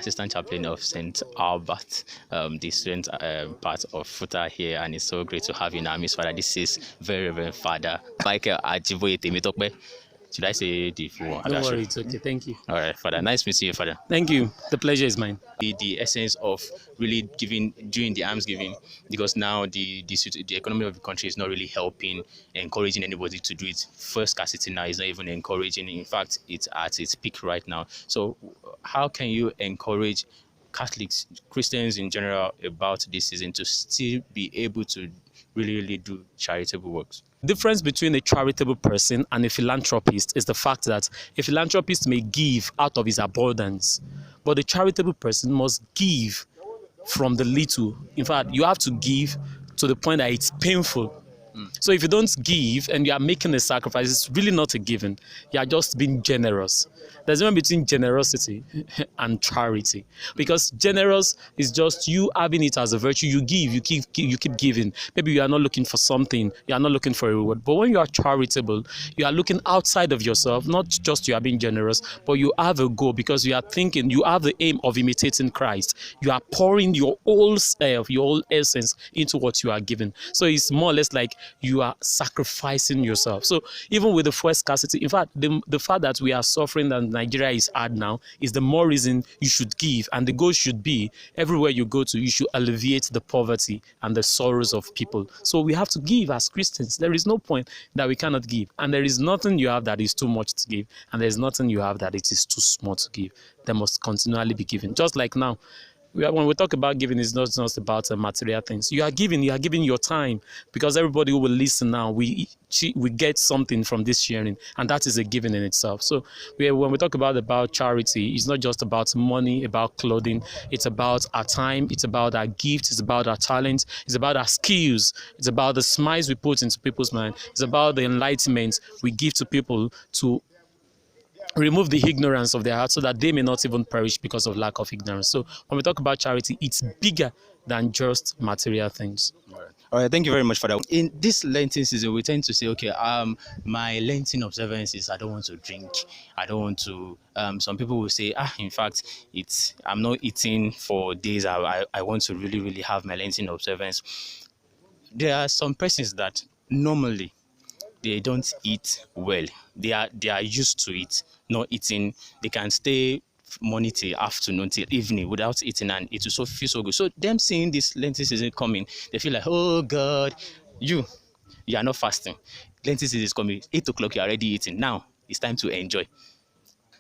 assistant chaplain of St. Albert, the student part of FUTA here, and it's so great to have you now, Miss Father. This is very Reverend Father Michael Ajiboye Temitope. Should I say the full one? Don't worry, it's okay. Thank you. All right, Father. Nice meeting you, Father. Thank you. The pleasure is mine. The essence of really giving during the almsgiving, because now the economy of the country is not really helping, encouraging anybody to do it. First scarcity now is not even encouraging. In fact, it's at its peak right now. So how can you encourage Catholics, Christians in general, about this season to still be able to really do charitable works? The difference between a charitable person and a philanthropist is the fact that a philanthropist may give out of his abundance, but a charitable person must give from the little. In fact, you have to give to the point that it's painful. So if you don't give and you are making a sacrifice, it's really not a giving. You are just being generous. There's a difference between generosity and charity, because generous is just you having it as a virtue. You give, you keep giving. Maybe you are not looking for something, you are not looking for a reward. But when you are charitable, you are looking outside of yourself. Not just you are being generous, but you have a goal, because you are thinking, you have the aim of imitating Christ. You are pouring your whole self, your whole essence into what you are giving. So it's more or less like you are sacrificing yourself. So even with the first scarcity, in fact, the fact that we are suffering and Nigeria is hard now is the more reason you should give. And the goal should be, everywhere you go to, you should alleviate the poverty and the sorrows of people. So we have to give as Christians. There is no point that we cannot give. And there is nothing you have that is too much to give. And there is nothing you have that it is too small to give. There must continually be given. Just like now, when we talk about giving, it's not just about material things. You are giving your time, because everybody who will listen now, we get something from this sharing, and that is a giving in itself. So when we talk about charity, it's not just about money, about clothing. It's about our time, it's about our gifts, it's about our talents, it's about our skills, it's about the smiles we put into people's mind, it's about the enlightenment we give to people to remove the ignorance of their heart, so that they may not even perish because of lack of ignorance. So when we talk about charity, it's bigger than just material things. All right, thank you very much for that. In this Lenten season, we tend to say, okay, my Lenten observances, I don't want to drink, I don't want to. Some people will say, in fact, I'm not eating for days. I want to really have my Lenten observance. There are some persons that normally they don't eat well. They are used to it, not eating. They can stay morning till afternoon till evening without eating, and it will so feel so good. So them seeing this Lenten season coming, they feel like, oh God, you are not fasting. Lenten season is coming, 8 o'clock, you're already eating. Now it's time to enjoy,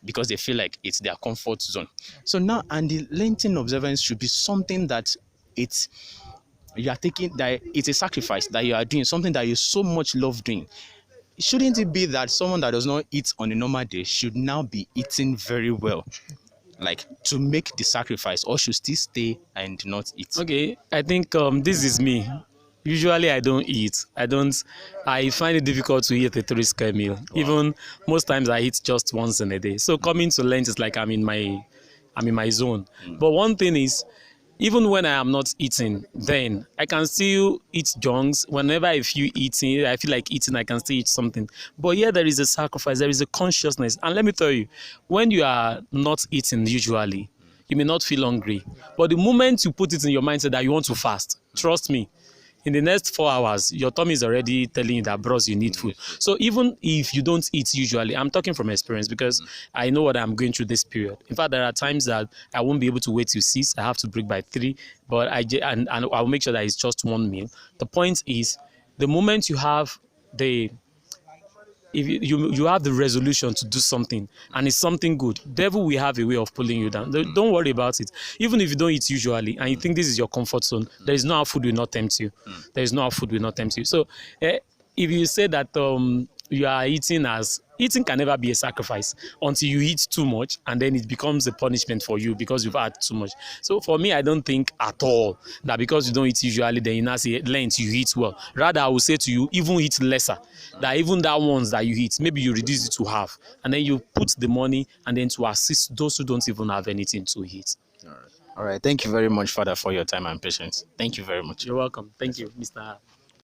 because they feel like it's their comfort zone. So now, and the Lenten observance should be something that you are taking, that it's a sacrifice that you are doing, something that you so much love doing. Shouldn't it be that someone that does not eat on a normal day should now be eating very well, like to make the sacrifice, or should still stay and not eat? Okay, I think this is me. Usually I don't eat. I find it difficult to eat a 3-square meal. Wow. Even most times I eat just once in a day. So coming to Lent is like I'm in my zone. But one thing is, even when I am not eating, then I can still eat junks. Whenever I feel like eating, I can still eat something. But here there is a sacrifice, there is a consciousness. And let me tell you, when you are not eating usually, you may not feel hungry. But the moment you put it in your mindset that you want to fast, trust me, in the next 4 hours, your tummy is already telling you that, bros, you need food. So even if you don't eat usually, I'm talking from experience, because I know what I'm going through this period. In fact, there are times that I won't be able to wait till 6. I have to break by 3, but I'll make sure that it's just one meal. The point is, the moment you have if you have the resolution to do something, and it's something good, devil will have a way of pulling you down. Don't worry about it. Even if you don't eat usually and you think this is your comfort zone, there is no how food will not tempt you. There is no how food will not tempt you. So if you say that you are eating can never be a sacrifice until you eat too much, and then it becomes a punishment for you because you've had too much. So for me, I don't think at all that because you don't eat usually, then you now say Lent you eat well. Rather, I will say to you, even eat lesser. That even that ones that you eat, maybe you reduce it to half, and then you put the money and then to assist those who don't even have anything to eat. All right. Thank you very much, Father, for your time and patience. Thank you very much. You're welcome. Thank you, Mr.